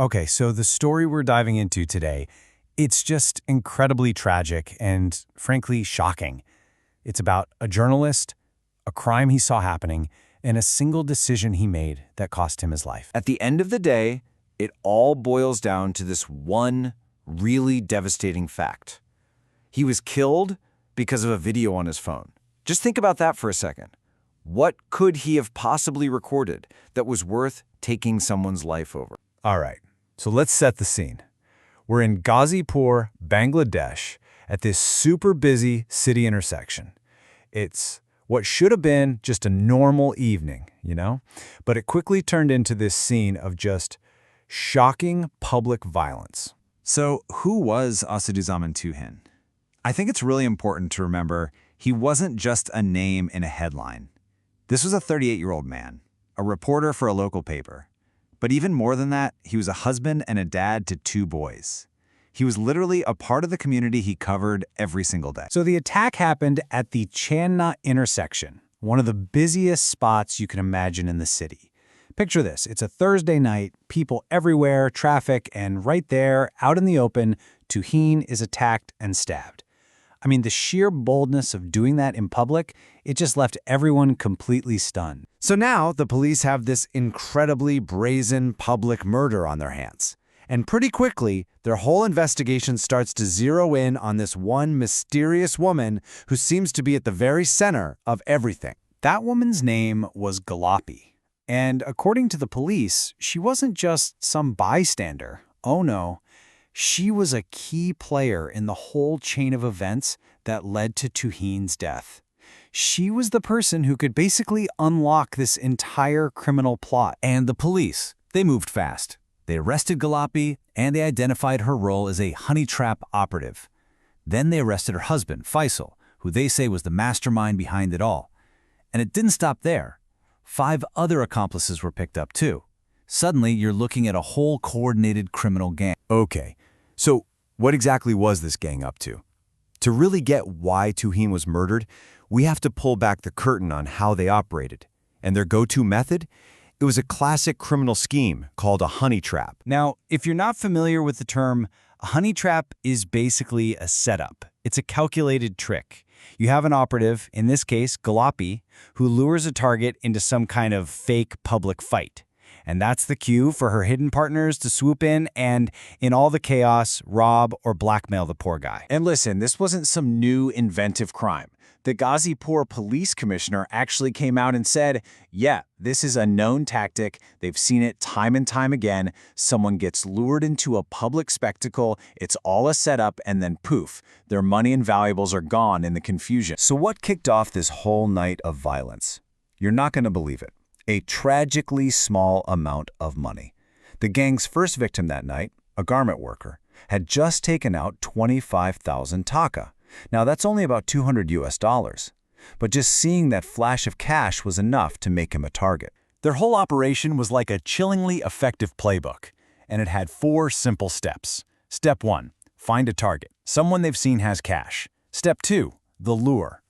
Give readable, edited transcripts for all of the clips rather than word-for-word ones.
Okay, so the story we're diving into today, it's just incredibly tragic and, frankly, shocking. It's about a journalist, a crime he saw happening, and a single decision he made that cost him his life. At the end of the day, it all boils down to this one really devastating fact. He was killed because of a video on his phone. Just think about that for a second. What could he have possibly recorded that was worth taking someone's life over? All right, so let's set the scene. We're in Ghazipur, Bangladesh, at this super busy city intersection. It's what should have been just a normal evening, But it quickly turned into this scene of just shocking public violence. So who was Asaduzaman Tuhin? I think it's really important to remember he wasn't just a name in a headline. This was a 38-year-old man, a reporter for a local paper. But even more than that, he was a husband and a dad to 2 boys. He was literally a part of the community he covered every single day. So the attack happened at the Chandna intersection, one of the busiest spots you can imagine in the city. Picture this, it's a Thursday night, people everywhere, traffic, and right there, out in the open, Tuhin is attacked and stabbed. I mean, the sheer boldness of doing that in public, it just left everyone completely stunned. So now the police have this incredibly brazen public murder on their hands. And pretty quickly, their whole investigation starts to zero in on this one mysterious woman who seems to be at the very center of everything. That woman's name was Golapi. And according to the police, she wasn't just some bystander. Oh no, she was a key player in the whole chain of events that led to Tuhin's death. She was the person who could basically unlock this entire criminal plot. And the police, they moved fast. They arrested Golapi, and they identified her role as a honey trap operative. Then they arrested her husband, Faisal, who they say was the mastermind behind it all. And it didn't stop there. 5 other accomplices were picked up too. Suddenly, you're looking at a whole coordinated criminal gang. Okay, so what exactly was this gang up to? To really get why Tuhin was murdered, we have to pull back the curtain on how they operated. And their go-to method? It was a classic criminal scheme called a honey trap. Now, if you're not familiar with the term, a honey trap is basically a setup. It's a calculated trick. You have an operative, in this case, Golapi, who lures a target into some kind of fake public fight. And that's the cue for her hidden partners to swoop in and, in all the chaos, rob or blackmail the poor guy. And listen, this wasn't some new inventive crime. The Ghazipur police commissioner actually came out and said, yeah, this is a known tactic. They've seen it time and time again. Someone gets lured into a public spectacle, it's all a setup, and then poof, their money and valuables are gone in the confusion. So what kicked off this whole night of violence? You're not going to believe it. A tragically small amount of money. The gang's first victim that night, a garment worker, had just taken out 25,000 taka. Now that's only about $200. But just seeing that flash of cash was enough to make him a target. Their whole operation was like a chillingly effective playbook, and it had 4 simple steps. Step 1, find a target, someone they've seen has cash. Step 2, the lure.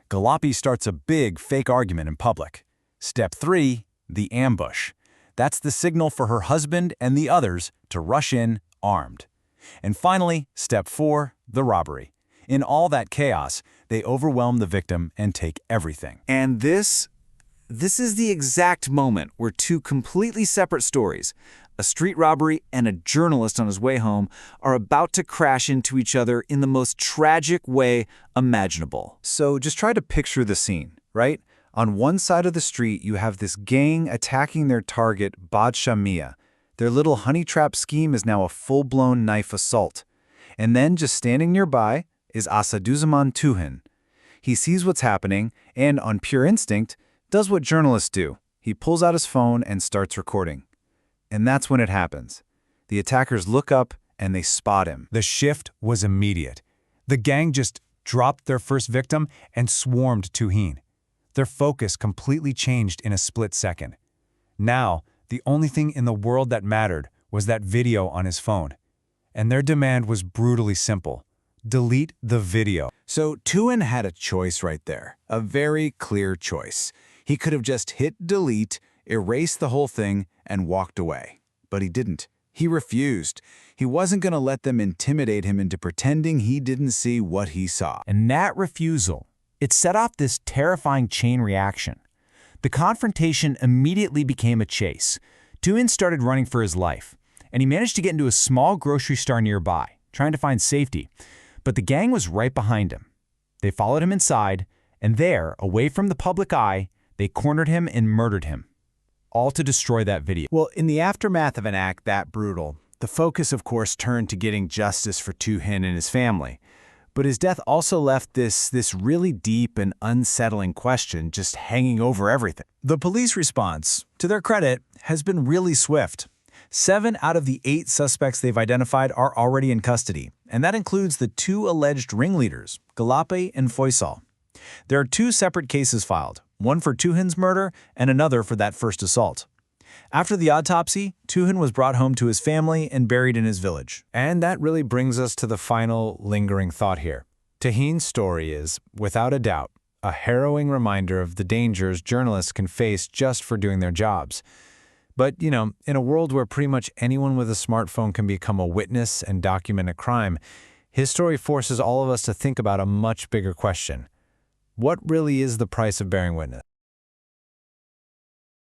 Golapi starts a big fake argument in public. Step 3, the ambush. That's the signal for her husband and the others to rush in armed. And finally, step 4, the robbery. In all that chaos, they overwhelm the victim and take everything. And this is the exact moment where 2 completely separate stories, a street robbery and a journalist on his way home, are about to crash into each other in the most tragic way imaginable. So just try to picture the scene, right? On one side of the street, you have this gang attacking their target, Badshah Mia. Their little honey trap scheme is now a full-blown knife assault. And then just standing nearby is Asaduzaman Tuhin. He sees what's happening and, on pure instinct, does what journalists do. He pulls out his phone and starts recording. And that's when it happens. The attackers look up and they spot him. The shift was immediate. The gang just dropped their first victim and swarmed Tuhin. Their focus completely changed in a split second. Now, the only thing in the world that mattered was that video on his phone. And their demand was brutally simple. Delete the video. So Tuhin had a choice right there, a very clear choice. He could have just hit delete, erased the whole thing, and walked away. But he didn't. He refused. He wasn't going to let them intimidate him into pretending he didn't see what he saw. And that refusal, it set off this terrifying chain reaction. The confrontation immediately became a chase. Tuhin started running for his life, and he managed to get into a small grocery store nearby, trying to find safety. But the gang was right behind him. They followed him inside, and there, away from the public eye, they cornered him and murdered him, all to destroy that video. Well, in the aftermath of an act that brutal, the focus, of course, turned to getting justice for Tuhin and his family. But his death also left this really deep and unsettling question just hanging over everything. The police response, to their credit, has been really swift. 7 out of the 8 suspects they've identified are already in custody, and that includes the 2 alleged ringleaders, Galape and Faisal. There are 2 separate cases filed, one for Tuhin's murder and another for that first assault. After the autopsy, Tuhin was brought home to his family and buried in his village. And that really brings us to the final lingering thought here. Tuhin's story is, without a doubt, a harrowing reminder of the dangers journalists can face just for doing their jobs. But, in a world where pretty much anyone with a smartphone can become a witness and document a crime, his story forces all of us to think about a much bigger question. What really is the price of bearing witness?